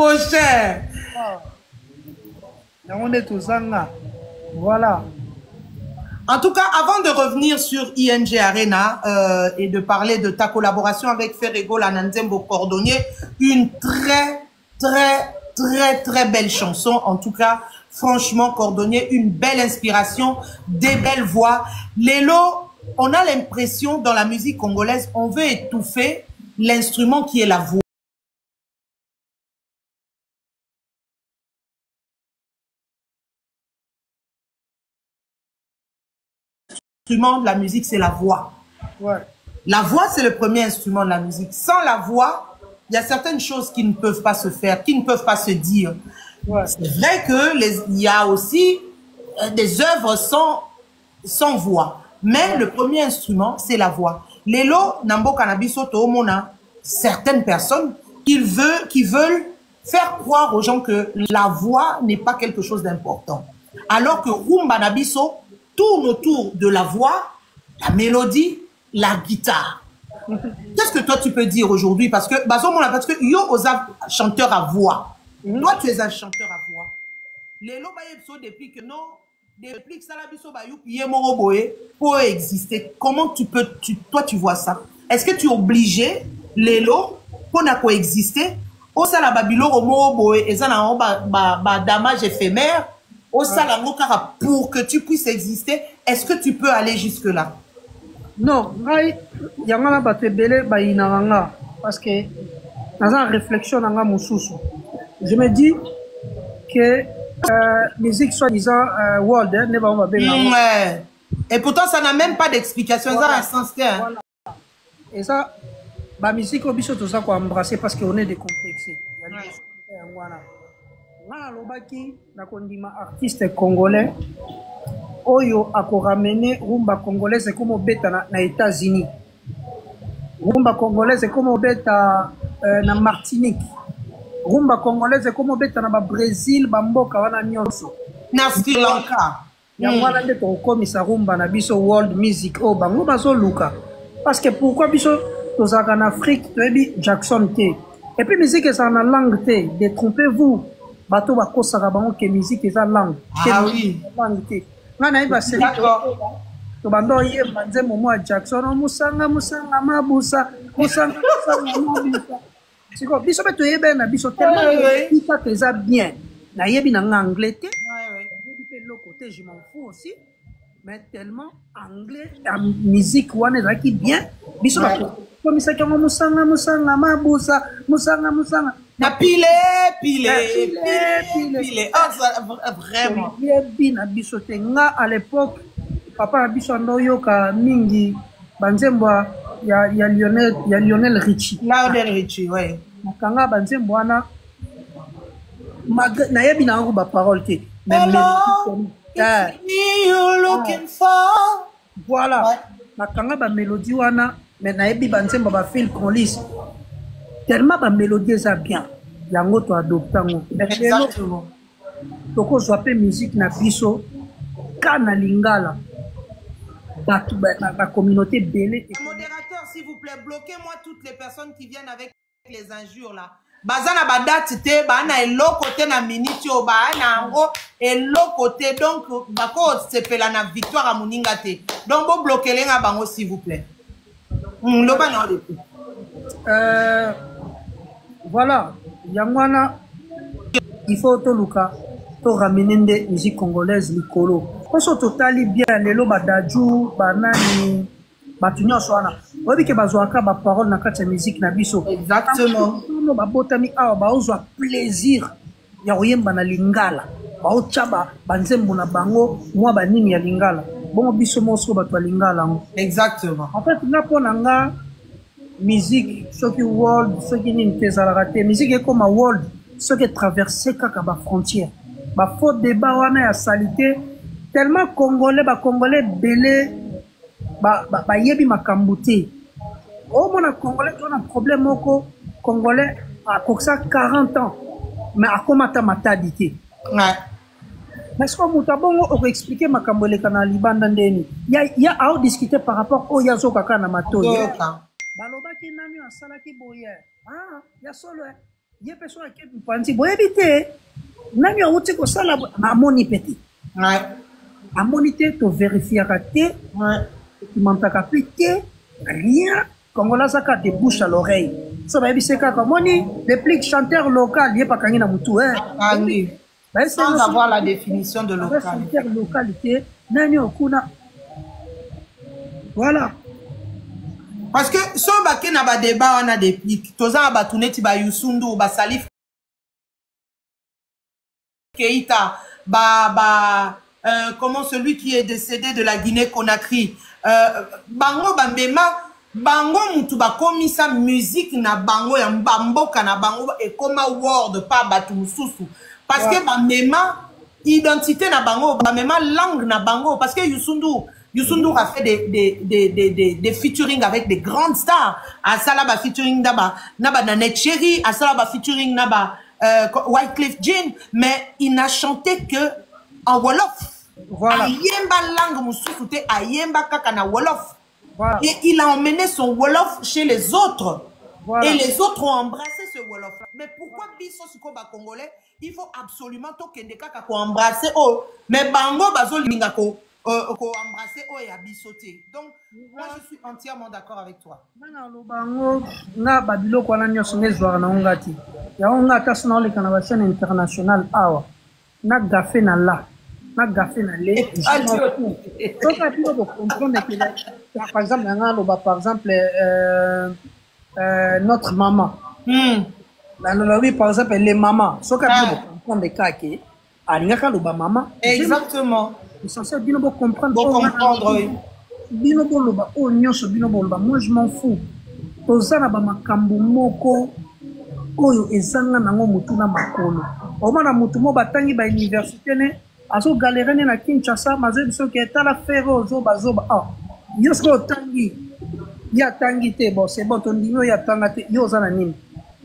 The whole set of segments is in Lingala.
trop cher. On est tous en voilà. En tout cas, avant de revenir sur ING Arena et de parler de ta collaboration avec Ferrego Lananzembo Cordonnier, une très belle chanson. En tout cas, franchement, Cordonnier, une belle inspiration, des belles voix. Lélo, on a l'impression dans la musique congolaise, on veut étouffer l'instrument qui est la voix. L'instrument de la musique, c'est la voix. Ouais. La voix, c'est le premier instrument de la musique. Sans la voix, il y a certaines choses qui ne peuvent pas se faire, qui ne peuvent pas se dire. Ouais. C'est vrai qu'il y a aussi des œuvres sans voix. Mais le premier instrument, c'est la voix. Lélo, Nambo Canabiso, Toomona, certaines personnes qui veulent faire croire aux gens que la voix n'est pas quelque chose d'important. Alors que Rumba Nabiso tourne autour de la voix, la mélodie, la guitare. Qu'est-ce que toi tu peux dire aujourd'hui? Parce que yo osa chanteur à voix. Toi tu es un chanteur à voix. Les lots depuis que non, depuis que ça la biso ba yupiye moroboé pour exister. Comment toi tu vois ça? Est-ce que tu es obligé les lots pour na coexister? Au ça la babilo moroboé et ça na ba damage éphémère. Au Salamokara, pour que tu puisses exister, est-ce que tu peux aller jusque-là? Non, il y a un parce que dans une réflexion, je me dis que musique soi-disant world, ouais. Et pourtant, ça n'a même pas d'explication, voilà. Ça a un sens. Voilà. Et ça, la musique, on doit embrasser parce qu'on est décomplexé. Nalobaki nakondima artiste congolais oyo akoramener rumba congolaise comme obeta na États-Unis, rumba congolaise comme obeta na Martinique, rumba congolaise comme obeta na ba Brésil bamboka wana nyonso na Sri Lanka. Yango wana nde tokomisa rumba na biso world music o bango bazoluka parce que pourquoi biso tozaka en Afrique toyebi Jackson te et puis musique eza na langue te, détrompez-vous. Bato ba kosaka bango ke musique eza langue. Ah oui. Langue te. Ngana iba seli to bando yemba nzembo mwa Jackson musanga mabusa musanga mabusa. Siko biso beto yebe na biso tellement ça que ça bien. Na yebi na anglais te. Ouais. De l'autre côté je m'en fous aussi. Mais tellement anglais la musique wana ezaki bien. Biso ba komisa kango musanga mabusa musanga na pile. Oh, vraiment. Bien bisote nga à l'époque papa biso ndoyoka mingi banzembo ya Lionel Richie. Lionel Richie, ouais. Makanga banzembo wana na yebi na ngo ba parole te. Hello, it's me you looking for. Voilà. Makanga ba mélodie wana mais na yebi banzembo ba Phil Collins. Tellement ba mélodie ça bien. Yango to adoptango. Exactement. Toko zoape musique na biso kana lingala. La communauté belé. Modérateur, s'il vous plaît, bloquez-moi toutes les personnes qui viennent avec les injures là. Bazana badate te, bana eloko te na minute yo bana ngo eloko te donc bako sepela na victoire à muninga te. Donc bo bloquer lenga bango s'il vous plaît. Loba na depuis. Voilà, Yangwana, il faut tout luka, to ramener des musiques congolaises likolo. Parce que totali bien les lo badaju, banani, batunyo soana. Obi ke bazwaka ba parole na kati musique na biso. Exactement. No ba botami awa ba ozwa plaisir ya oyemba na lingala. Ba ochaba banzembo na bango mwa banini ya lingala. Bon biso moso ba to lingala. Exactement. En fait, na ponanga musique, ce qui world, ce qui n'est pas raté, musique est comme un world, ce qui est traversé comme la frontière. Bah faut débat on a salité tellement congolais belé bah yebi makambouté. Oh mon congolais on a un problème moko congolais a ça 40 ans mais a comment matadité. Ouais. Mais ce qu'on mutabongo on expliquer makambole kana libanda ndeni. Ya à discuter par rapport au yazo kaka na mato. Balobaki nani asalaki boye. Ah, ya solo ye personne qui panti boyebi te nani awuti kosala amoni peti amoni te to vérifiaka te documentaka pe te rien Congolais saka de bouche à l'oreille so bayebi se kaka moni depuis chanteur local ye pakangi na mutu sans avoir la définition de local chanteur localité nani okuna voilà. Parce que si on a un débat, on a des plics. Toza ba tuneti ba Youssou ba Salif Keïta, comment celui qui est décédé de la Guinée-Conakry. Bango bambema, bango mutu ba komisa musique na bango ya mbamboka na bango et comme word pas batu mususu. Parce que bambema identité na bango, bambema langue na bango parce que Youssou N'Dour a fait des featuring avec des grandes stars. Asalaba featuring naba Nanette Chéri, Asalaba featuring naba Wyclef Jean, mais il n'a chanté que en Wolof. Voilà. Ayemba langue mususu ayemba kaka na Wolof. Voilà. Et il a emmené son Wolof chez les autres. Voilà. Et les autres ont embrassé ce Wolof. Mais pourquoi biso sikoba congolais, il faut absolument tokende kaka ko embrasser oh, mais bango bazo linga ko embrasser oh et abisoter. Donc moi je suis entièrement d'accord avec toi. Nana lobango na babilo kwa nanyo sonezwa na ongati. Ya ongata sona le kana chaîne internationale awa. Na gafé na la. Na gafé na le. Donc à tout de comprendre que par exemple par exemple notre maman. Oui, par exemple les mamans. So ka comprendre ka ke alingaka loba maman. Exactement. Essentiel bino bo comprendre. Bon comprendre oui. Bino bo loba o nyonso bino bo loba moi je m'en fous. Tozana ba makambo moko oyo ezanga nango mutu na makolo. Omana mutu mo batangi ba université ne azo galérer na Kinshasa mazo biso ke tala ferro zoba ah yosko tangi ya tangi te bon c'est bon ton niveau ya tangate yo zana nini.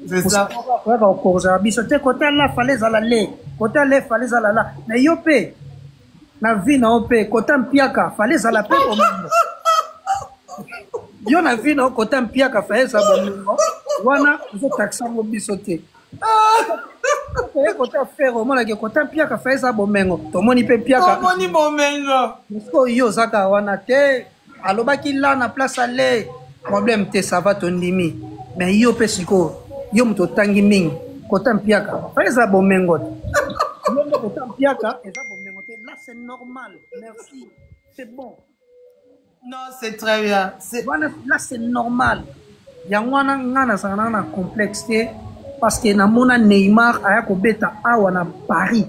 C'est ça. Ouais ba okoza biso te kota la falaise ala le kota le falaise ala la na yo pe na vie na ope kota mpiaka falaise ala pe omongo yo na vie na kota mpiaka falaise omongo wana zo taxa mo biso te kota ferro mona ke kota mpiaka falaise omongo tomoni pe mpiaka tomoni bomengo ko yo zaka wana te alobaki la na place ale problème te ça va tondimi mais yo pe siko yo muto tangi mingi kota mpiaka falaise omongo yo kota mpiaka eza bomengo te là c'est normal merci c'est bon. Non, c'est très bien. Voilà, là, c'est normal. Il y a un complexe parce que na Neymar a kobeta awa na Paris.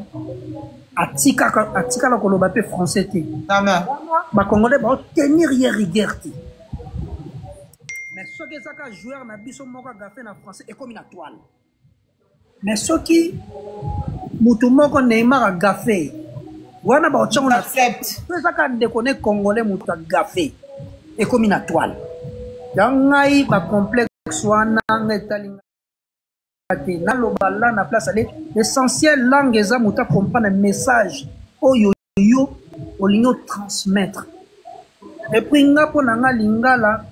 Atika la kolobape français. Ba Congolais ba tenir hier rigueur. Mais ce que ça ka joueur na biso moko gafé na français et comme une toile. Mais ce qui mutu moko Neymar a gafé. Wana ba otchongo na accepte. Ça ka déconner congolais mutu a gafé et comme une toile. Yangai ba complexe wana ngetalinga te na lobala na place aller l'essentiel langue eza mutu comprendre message oyo yo olingo transmettre. Et puis nga po na nga lingala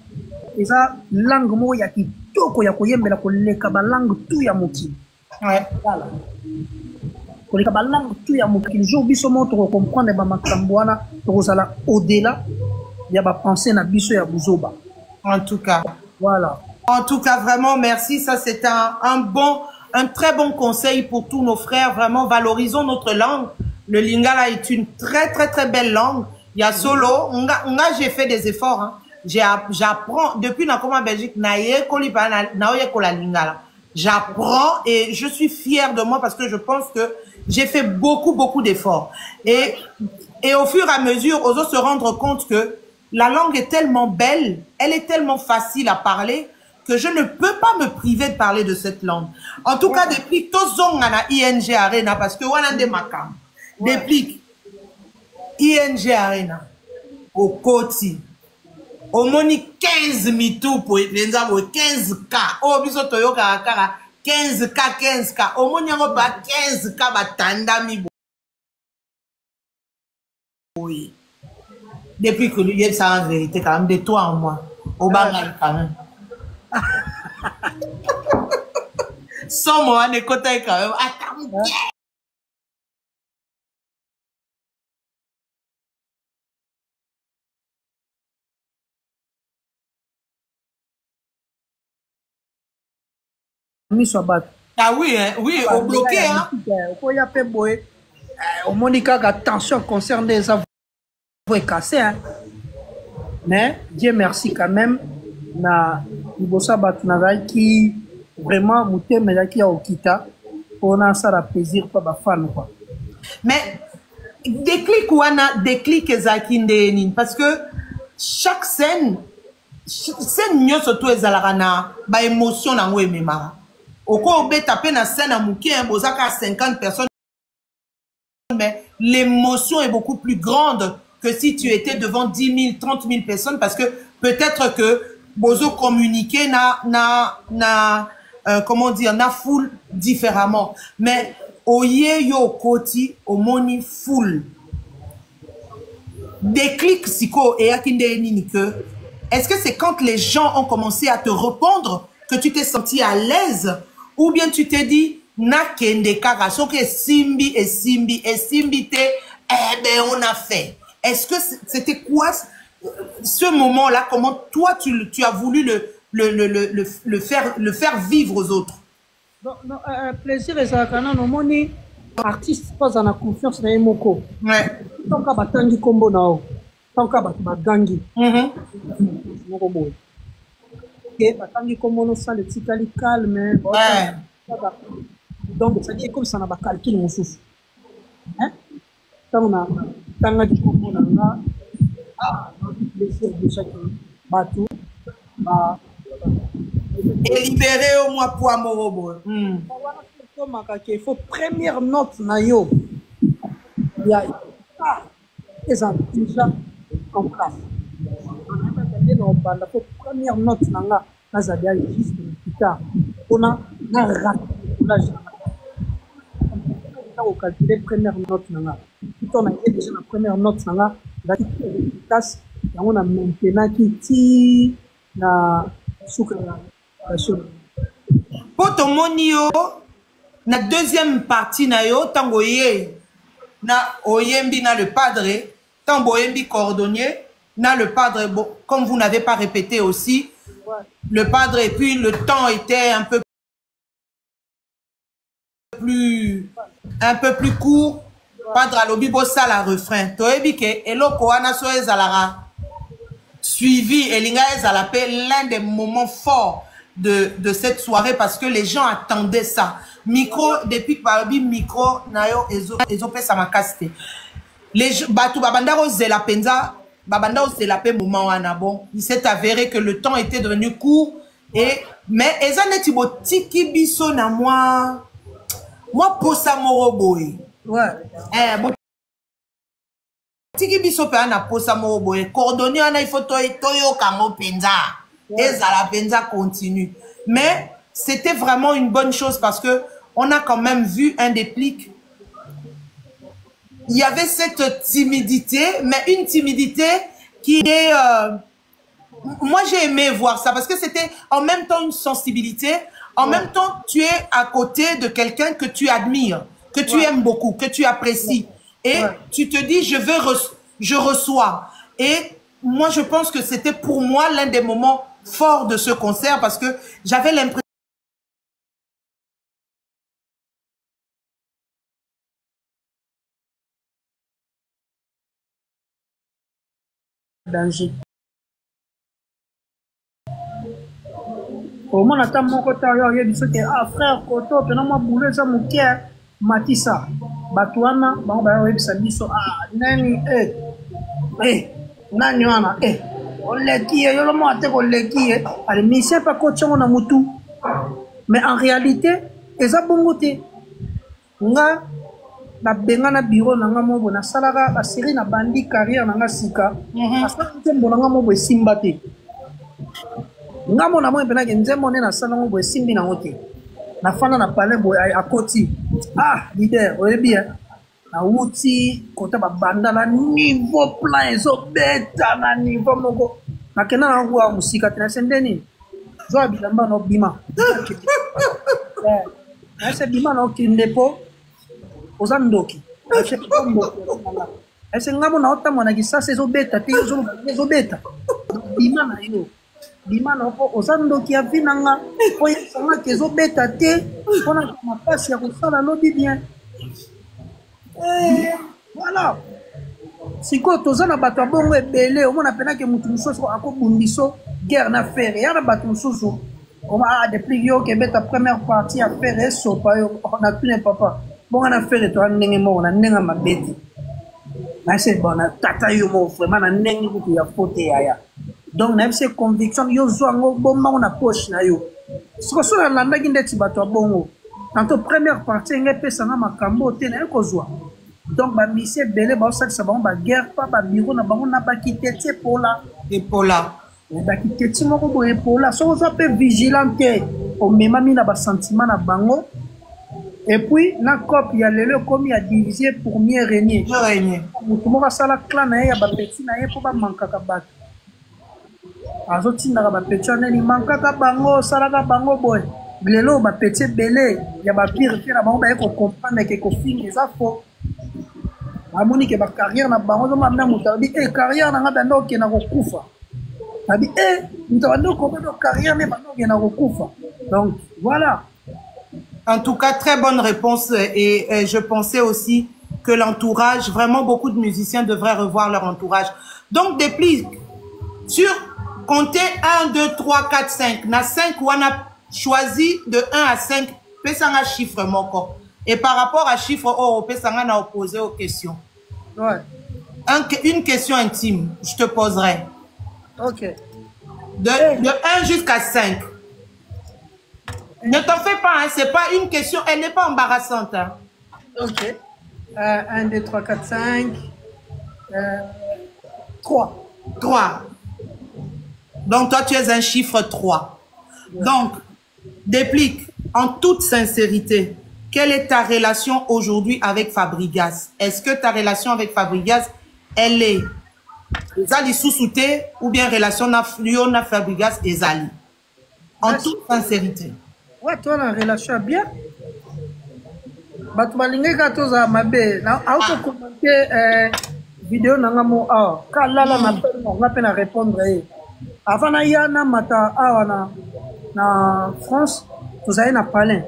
eza langue mo ya kitoko ya koyembela koleka ba langue tout ya muki. Ouais. Voilà. Koleka ba langue tout ya muki le jour biso mo to comprendre ba makambo wana to zala au-delà ya ba penser na biso ya buzoba. En tout cas. Voilà. En tout cas, vraiment, merci. Ça, c'est un très bon conseil pour tous nos frères. Vraiment, valorisons notre langue. Le lingala est une très, très, très belle langue. Il y a solo. J'ai fait des efforts. Hein. J'apprends. Depuis Nakoma Belgique, j'apprends et je suis fière de moi parce que je pense que j'ai fait beaucoup, beaucoup d'efforts. Et au fur et à mesure, aux autres se rendre compte que la langue est tellement belle, elle est tellement facile à parler que je ne peux pas me priver de parler de cette langue. En tout cas, depuis Tozongana ING Arena, parce que Wanande Makam, depuis ING Arena, au Koti, au Moni 15 mitou pour 15K, au biso Toyo Karakara, 15K, au Moni Yango 15K, Batandami. Oui. Depuis que lui, il ça en vérité, quand même, de toi en moi. Au Bangal, quand même. Sans moi, on est content quand même. Attends, ah oui, hein, oui, au bloqué, hein. Au Monica, attention, concerne des avoués cassés, hein. Mais Dieu merci quand même, na Ibosa Batnarai qui vraiment mouté mais qui a okita, on a ça la plaisir pas ba fan quoi. Mais déclic ou ana déclic ezakinde parce que chaque scène nyo surtout ezalarana ba émotion na ngwe memara. Oko obe taper na scène à mouké un bozaka 50 personnes mais l'émotion est beaucoup plus grande que si tu étais devant 10 000, 30 000 personnes parce que peut-être que bozo communiquer comment dire, na foule différemment. Mais oye yo koti omoni foule. Déclic siko et akinde nini que est-ce que c'est quand les gens ont commencé à te répondre que tu t'es senti à l'aise ou bien tu t'es dit na kende kara soke simbi et simbi te eh ben on a fait. Est-ce que c'était quoi ce moment-là? Comment toi tu as voulu le faire vivre aux autres? Non, plaisir et ça quand on moni artiste pas en confiance na emoko. Ouais. Tant ka batangi kombo nao. Tant ka bagangi. Moko boy. Et batangi kombo no ça le tikali calme. Ouais. Donc ça dit comme ça na ba calcul mon souffle. Hein? Tant na tanga di kombo na plaisir de chaque bateau. Et libérer au moins pour Amorobo. Il faut première note na yo. Il y a déjà en place. Il faut première note na Zadia juste plus tard. On a calculé première note na. Tout on a déjà la première note na la efficace. On a maintenant qui na soukra pour ton monio na deuxième partie na yo tango ye na oyembi na le padre tango oyembi cordonnier na le padre bon, comme vous n'avez pas répété aussi le padre et puis le temps était un peu plus court padre alobi bossa la refrain toyebi ke eloko wana so ezalara suivi elinga ezala pe l'un des moments forts de cette soirée parce que les gens attendaient ça. Micro, depuis que Barbie micro, nayo, ezo pe sa makaste. Les batou babandaro zela penza, babandaro zela pe moment wana bon. Il s'est avéré que le temps était devenu court mais ezaneti bo tiki biso na moi posa moroboy. Ouais. Tiki biso pe ana posa moroboy. Cordonnier ana il faut toyo kango penza. Et la penza continue. Mais c'était vraiment une bonne chose parce que on a quand même vu un déclic. Il y avait cette timidité, mais une timidité qui est... moi, j'ai aimé voir ça parce que c'était en même temps une sensibilité. En même temps, tu es à côté de quelqu'un que tu admires, que tu aimes beaucoup, que tu apprécies. Et tu te dis, je reçois. Et moi, je pense que c'était pour moi l'un des moments forts de ce concert parce que j'avais l'impression danger. Au moins, attends mon côté, il y a des ah frère, Koto, pendant moi boulot, ça mon cœur, Matissa, Batouana, bon, bah, oui, ça dit ça, ah, nani, nani, wana, on l'a qui, yo, le mot, on l'a qui, allez, mais c'est pas coach, on a moutou. Mais en réalité, et ça, bon côté, nga, na benga na bureau, na nga mo, na salaga, la série, na bandi, carrière, na nga sika, parce que bon, na nga mo, simbate. Nga mona mo mpena ke nzembo ne na sala ngo simbi na ngote na fana na pale boy akoti ah leader oyebi na wuti kota ba banda na niveau plein zo beta na niveau moko na kena na ngwa musika tena sendeni zo bilamba no bima c'est bima na okende po oza ndoki c'est ngamo na otambo na kisasa ezobeta te ezobeta bima na yo bima na po oza ndoki ya vi na nga po yesanga ke ezobeta te mpona mapasi ya kosala lobi bien voilà sikoyo toza na bato ya bongo ebele omona penake motu mosusu akobundiso guerre na fere ya na bato mosusu depuis yo kebeta première partie ya fere esopa yo na tune papa bonga na fere toa ndenge moko na ndenge mabeti nase bona tata yo moko vraiment na ndenge kutu ya fote yaya donc na yebise conviction yo zwa yango bomango na poche na yo siko so nalandaki ndeti bato ya bongo tanto première partie enge epesanga makambo te na ye kozwa donc bamisi ebele baosalisa bango baguerre pa babiro na bango na bakite ti epola bakite ti moko boye epola soki oza mpe vigilant te omemami na basentiment na bango et puis na cope ya lelo ekomi ya diviser pour mieux régner motu moko asala clan na ye ya bapeti na ye mpo bamankaka bato azotindaka bapeti aneni mankaka bango osalaka bango boye lelo bapeti ebele ya bapire mpe na bango baye kocomprendre ke kofinga eza faux amoni ke bacarrière na bango ozomamina moto abi carrière na nga banda okenda kokufa abi moto banda okobanda carrière ne banda okenda kokufa donc voilà. En tout cas, très bonne réponse et je pensais aussi que l'entourage, vraiment beaucoup de musiciens devraient revoir leur entourage. Donc, Déplique, sur compter 1, 2, 3, 4, 5, na 5, on a choisi de 1 à 5, pesanga chiffre moko. Et par rapport à chiffre, pesanga na opposé aux questions. Ouais. Une question intime, je te poserai. Ok. De 1 jusqu'à 5. Ne t'en fais pas, hein, c'est pas une question, elle n'est pas embarrassante. Hein. Ok. 1, 2, 3, 4, 5. 3. 3. Donc toi, tu es un chiffre 3. Ouais. Donc, Déplique, en toute sincérité, quelle est ta relation aujourd'hui avec Fabregas? Est-ce que ta relation avec Fabregas, elle est Zali sous-souté ou bien relation na Fabregas et Zali? En toute sincérité. Ouais, toi, la relation bien. Bato balingi ka toza mabe. Na auto commenter vidéo na ngamo a. Ka lala na pe na pe na répondre. Avant na yana mata awa na France, toza na Palais.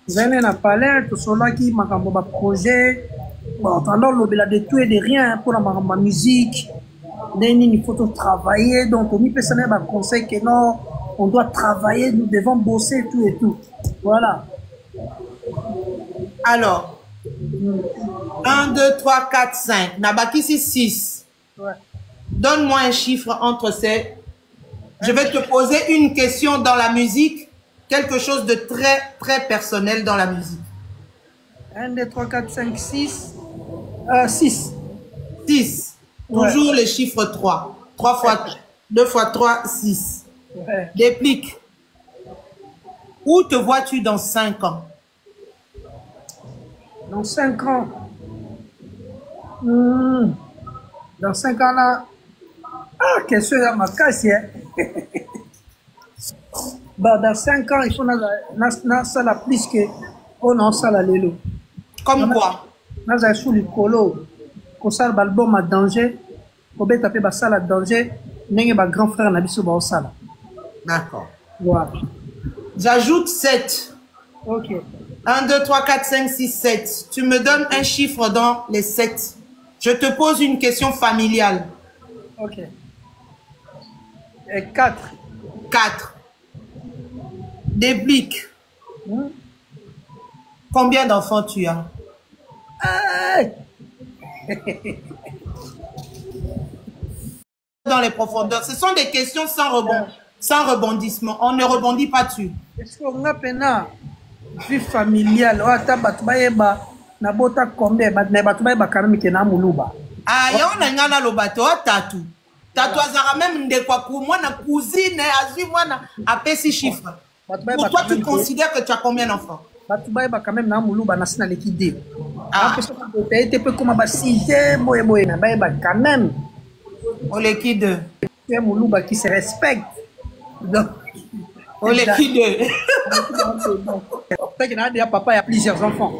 Toza na Palais, to solaki makambo ba projet. Bon, pendant l'obéla de tout et de rien pour la musique. Il faut travailler. Donc, on y peut s'en avoir conseil que non. On doit travailler, nous devons bosser, tout et tout. Voilà. Alors, 1, 2, 3, 4, 5. Nabaki, c'est 6. Ouais. Donne-moi un chiffre entre ces. Je vais te poser une question dans la musique. Quelque chose de très, très personnel dans la musique. 1, 2, 3, 4, 5, 6. 6. 6. Toujours le chiffre 3. 3 fois 2 fois 3, 6. Ouais. Déplique. Où te vois-tu dans 5 ans? Dans 5 ans. Dans 5 ans là. Ah, qu'est-ce que ma casse, hein? Bah, dans 5 ans, il faut na sala plus que on en sala lelo. Comme quoi? Naza sous le colo. Ko sala album à danger. Ko beta pe ba sala danger. Nenge ba grand frère na biso ba o sala. D'accord. Voilà. J'ajoute 7. Ok. 1, 2, 3, 4, 5, 6, 7. Tu me donnes un chiffre dans les 7. Je te pose une question familiale. Ok. Et 4. 4. Déplique. Combien d'enfants tu as? Dans les profondeurs. Ce sont des questions sans rebondissement. On ne rebondit pas dessus. Est-ce qu'on a pena vie familiale? Ata batbayeba na bota combien? Na batbayeba kanami ke na muluba. Ah, ya on a ngana lobato tatu. Tatu azara même ndekwa ku mwana cousine azui mwana apesi chiffre. Pour toi, tu considères que tu as combien d'enfants? Batbayeba quand même na muluba na sina lekide. Ah, parce que tu été peu comme ba 6e boye na bayeba quand même. On les qui deux. C'est Moulouba qui se respecte. Donc, Oh, les filles de... Papa, il y a plusieurs enfants.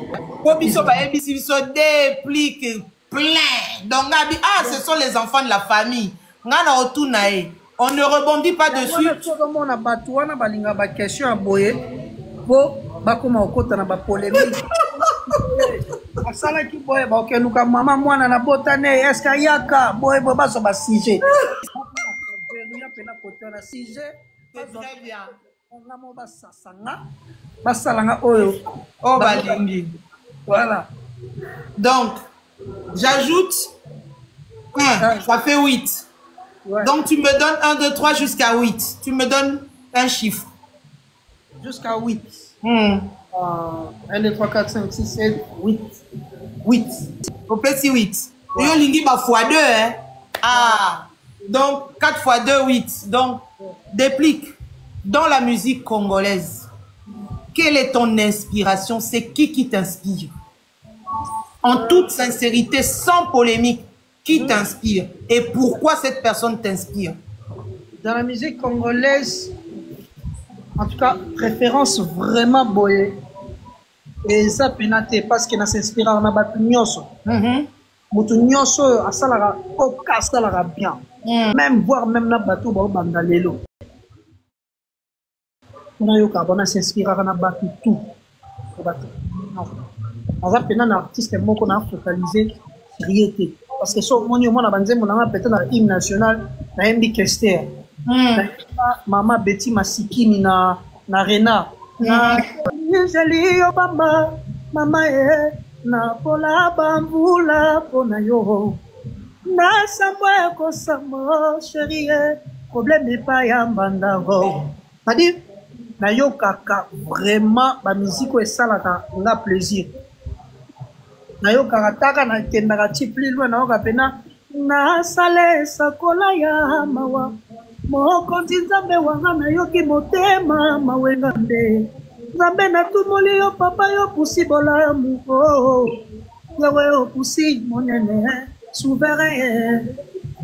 Déplique plein. Donc, ah, ce sont les enfants de la famille. On ne rebondit pas dessus. Très bien. Voilà. Donc, j'ajoute 1, ça fait 8. Ouais. Donc, tu me donnes 1, 2, 3 jusqu'à 8. Tu me donnes un chiffre. Jusqu'à 8. 1, 2, 3, 4, 5, 6, 7, 8. 8. Au petit 8. Et on lingi ba fois 2, hein. Ah. Donc, 4 fois 2, 8. Donc, déplique. Dans la musique congolaise, quelle est ton inspiration? C'est qui t'inspire? En toute sincérité, sans polémique, qui t'inspire? Et pourquoi cette personne t'inspire? Dans la musique congolaise, en tout cas, préférence vraiment boye. Et ça, pénaté, parce qu'elle s'inspire dans la batu nyoso. Mutu nyoso, asalara, oka, asalara bien. Même voir, même na batu, ba bandalelo. On s'inspire dans la batu tout. Par exemple, un artiste qu'on a focalisé sur réalité. Parce que si on a peut-être dans l'hymne national, on a MB Kester. Maman Betty Masikini na Rena. Jali Obama, Mama na pola bambula pona yo. Na samwa ko samo chérie, problème n'est pas yambandavo. C'est-à-dire, na yo kaka vraiment la musique est salaka nga plaisir. Na yo kaka taka na kendaka ti plus loin na yo kapena na sale sakola ya mawa moko nzambe wanga na yo ki motema mawenga nde nzambe na tumoli yo papa yo pusi bolamu o yawe yo pusi monene souverain.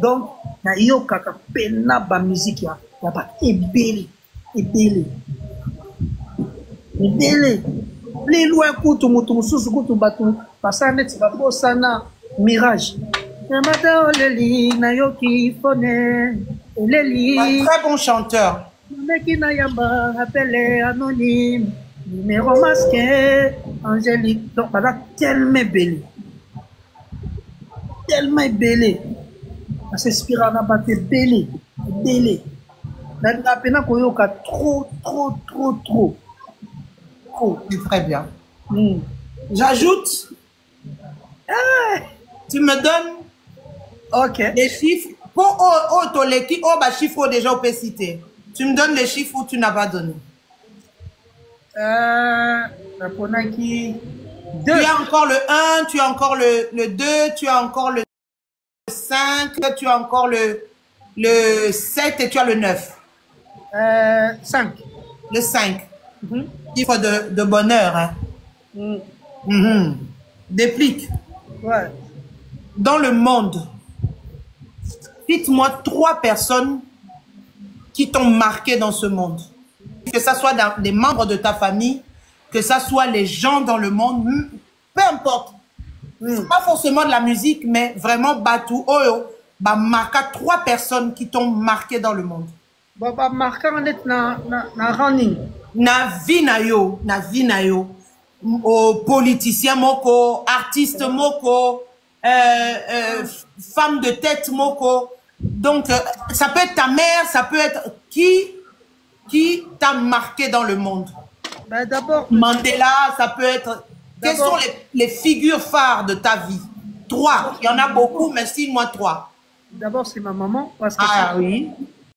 Donc na yo kaka pena ba musique ya ba ebele ebele Idele, les lois kutu mutu mususu kutu batu pasane tiba posana mirage. Yamada oleli na yoki fone oleli. Un très bon chanteur. Meki na yamba appelé anonyme numéro masqué Angélique. Donc voilà tellement belle. Tellement belle. Ça s'inspire na bate belle belle. Na pena koyoka trop. C'est très bien. J'ajoute. Tu me donnes les chiffres. Pour chiffres déjà au citer. Tu me donnes les chiffres où tu n'as pas donné. Tu as encore le 1, tu as encore le 2, tu as encore le 5, tu as encore le 7 et tu as le 9. 5. Le 5. Chiffre de bonheur. Hein. Déplique. Ouais. Dans le monde, dites-moi 3 personnes qui t'ont marqué dans ce monde. Que ça soit des membres de ta famille, que ça soit les gens dans le monde, peu importe. Pas forcément de la musique, mais vraiment Batou, Oyo, marquer 3 personnes qui t'ont marqué dans le monde. Marquer na running. Na vie na yo, au politicien moko, artiste moko, femme de tête moko. Donc, ça peut être ta mère, ça peut être qui t'a marqué dans le monde. D'abord, Mandela, ça peut être... Quelles sont les figures phares de ta vie? 3, il y en a beaucoup, mais cite-moi 3. D'abord, c'est ma maman. Parce que oui.